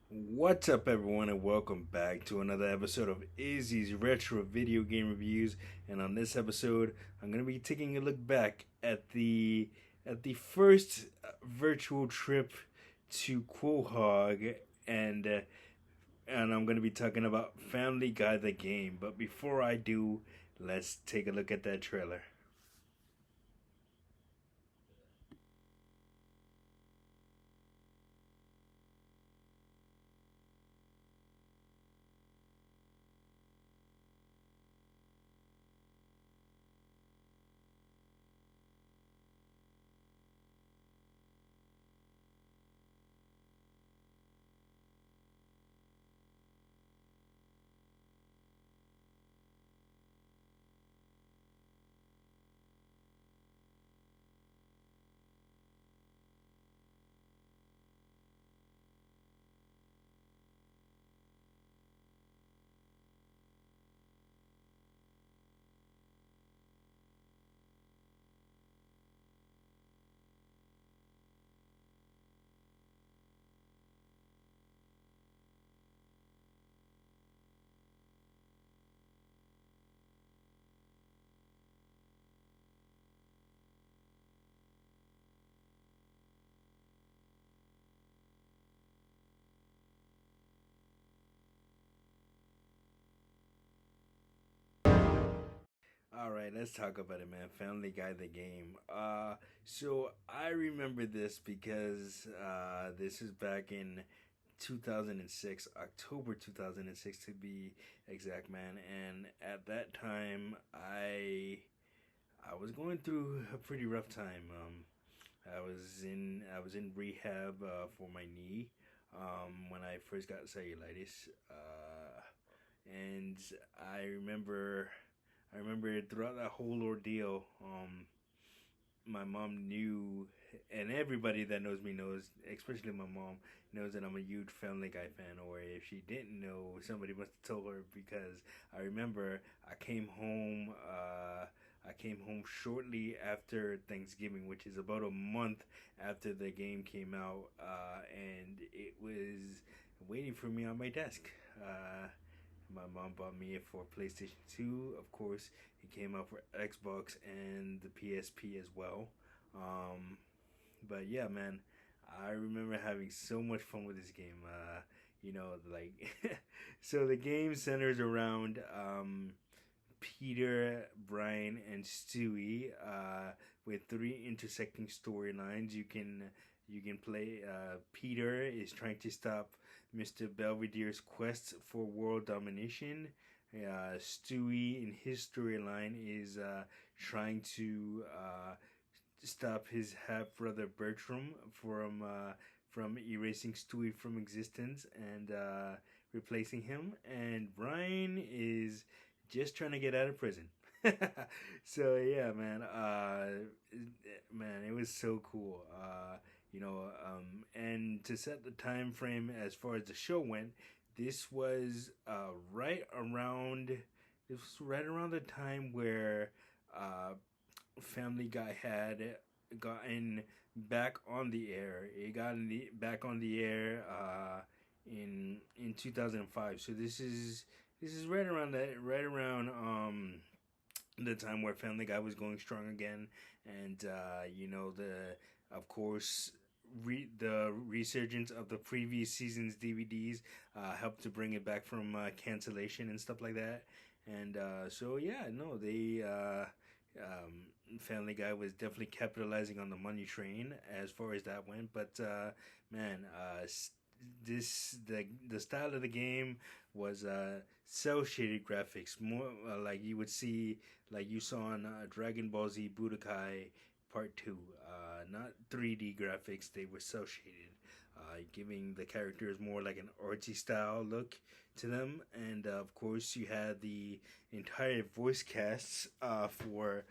What's up, everyone, and welcome back to another episode of Izzy's Retro Video Game Reviews. And on this episode, I'm going to be taking a look back at the first virtual trip to Quahog, and uh, and I'm going to be talking about Family Guy the game. But before I do, let's take a look at that trailer. All right, let's talk about it, man. Family Guy the game. So I remember this because this is back in 2006, October 2006 to be exact, man. And at that time, I was going through a pretty rough time. I was in rehab for my knee when I first got cellulitis, and I remember I remember throughout that whole ordeal, my mom knew, and everybody that knows me knows, especially my mom, knows that I'm a huge Family Guy fan. Or if she didn't know, somebody must have told her because I remember I came home shortly after Thanksgiving, which is about a month after the game came out, and it was waiting for me on my desk. My mom bought me it for PlayStation 2. Of course, it came out for Xbox and the PSP as well. Um, but yeah, man, I remember having so much fun with this game. Like, so the game centers around Peter, Brian, and Stewie, with three intersecting storylines. You can play. Peter is trying to stop Mr. Belvedere's quest for world domination. Stewie, in his storyline, is trying to stop his half brother Bertram from erasing Stewie from existence and replacing him. And Brian is just trying to get out of prison. So yeah, man, it was so cool. And to set the time frame as far as the show went, this was right around the time where Family Guy had gotten back on the air. It got back on the air in 2005. So this is right around the time where Family Guy was going strong again, and the of course. The resurgence of the previous season's DVDs helped to bring it back from cancellation and stuff like that. And so yeah, no, they Family Guy was definitely capitalizing on the money train as far as that went. But man, this the style of the game was cell shaded graphics, more like you would see, like you saw on Dragon Ball Z Budokai Part 2. Not 3D graphics, they were cell shaded, giving the characters more like an artsy style look to them. And of course, you had the entire voice casts for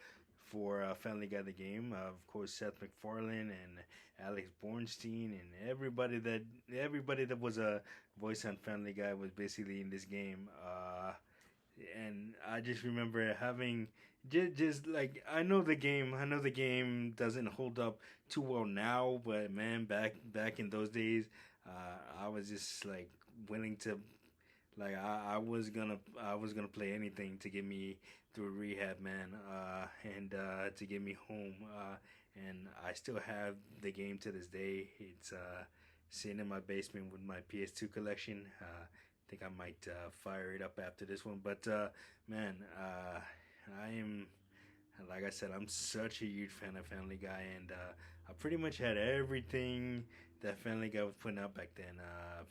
Family Guy the game. Of course, Seth MacFarlane and Alex Bornstein and everybody that was a voice on Family Guy was basically in this game. And I just remember having just like I know the game doesn't hold up too well now, but man, back in those days, I was just like willing to like I was gonna play anything to get me through rehab, man, and to get me home. And I still have the game to this day. It's sitting in my basement with my PS2 collection. I think I might fire it up after this one. But man, I am like I said, I'm such a huge fan of Family Guy, and I pretty much had everything that Family Guy was putting out back then.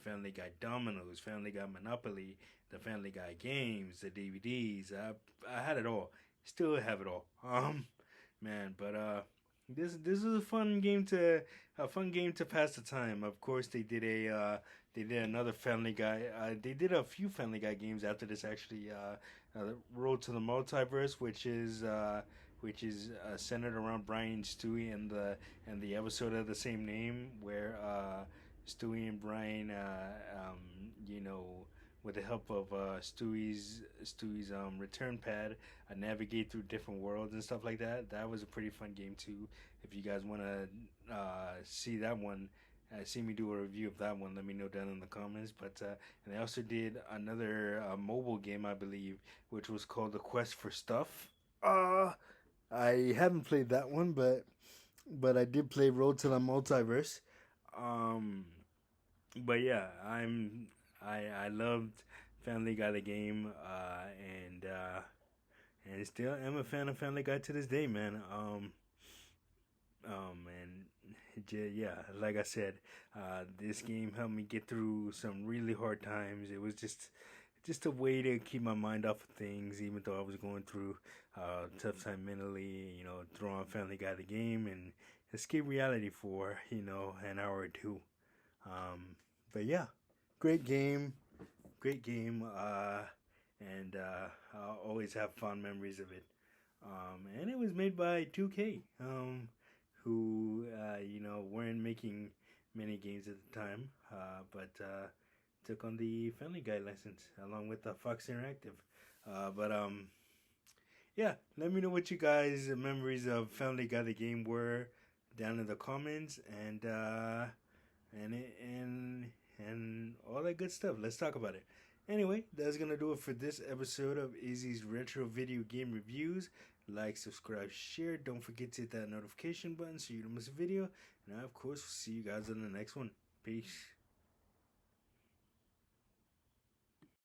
Family Guy Dominoes, Family Guy Monopoly, the Family Guy games, the DVDs. I had it all. Still have it all. Man, but this is a fun game to pass the time. Of course, they did another Family Guy. They did a few Family Guy games after this actually. Road to the Multiverse, which is centered around Brian and Stewie and the episode of the same name, where Stewie and Brian, you know, with the help of Stewie's return pad, navigate through different worlds and stuff like that. That was a pretty fun game too. If you guys want to see that one, see me do a review of that one, let me know down in the comments. But and they also did another mobile game, I believe, which was called The Quest for Stuff. I haven't played that one, but I did play Road to the Multiverse. Um, but yeah, I loved Family Guy the game, and still am a fan of Family Guy to this day, man. And yeah, like I said, this game helped me get through some really hard times. It was just a way to keep my mind off of things, even though I was going through tough time mentally. You know, throw on Family Guy the game and escape reality for an hour or two. But yeah, great game, great game, and I'll always have fond memories of it. And it was made by 2K, who weren't making many games at the time, but took on the Family Guy license along with Fox Interactive. But yeah, let me know what you guys' memories of Family Guy the game were down in the comments, and all that good stuff. Let's talk about it. Anyway, that's gonna do it for this episode of Izzy's Retro Video Game Reviews. Like, subscribe, share. Don't forget to hit that notification button so you don't miss a video. And I, of course, will see you guys on the next one. Peace.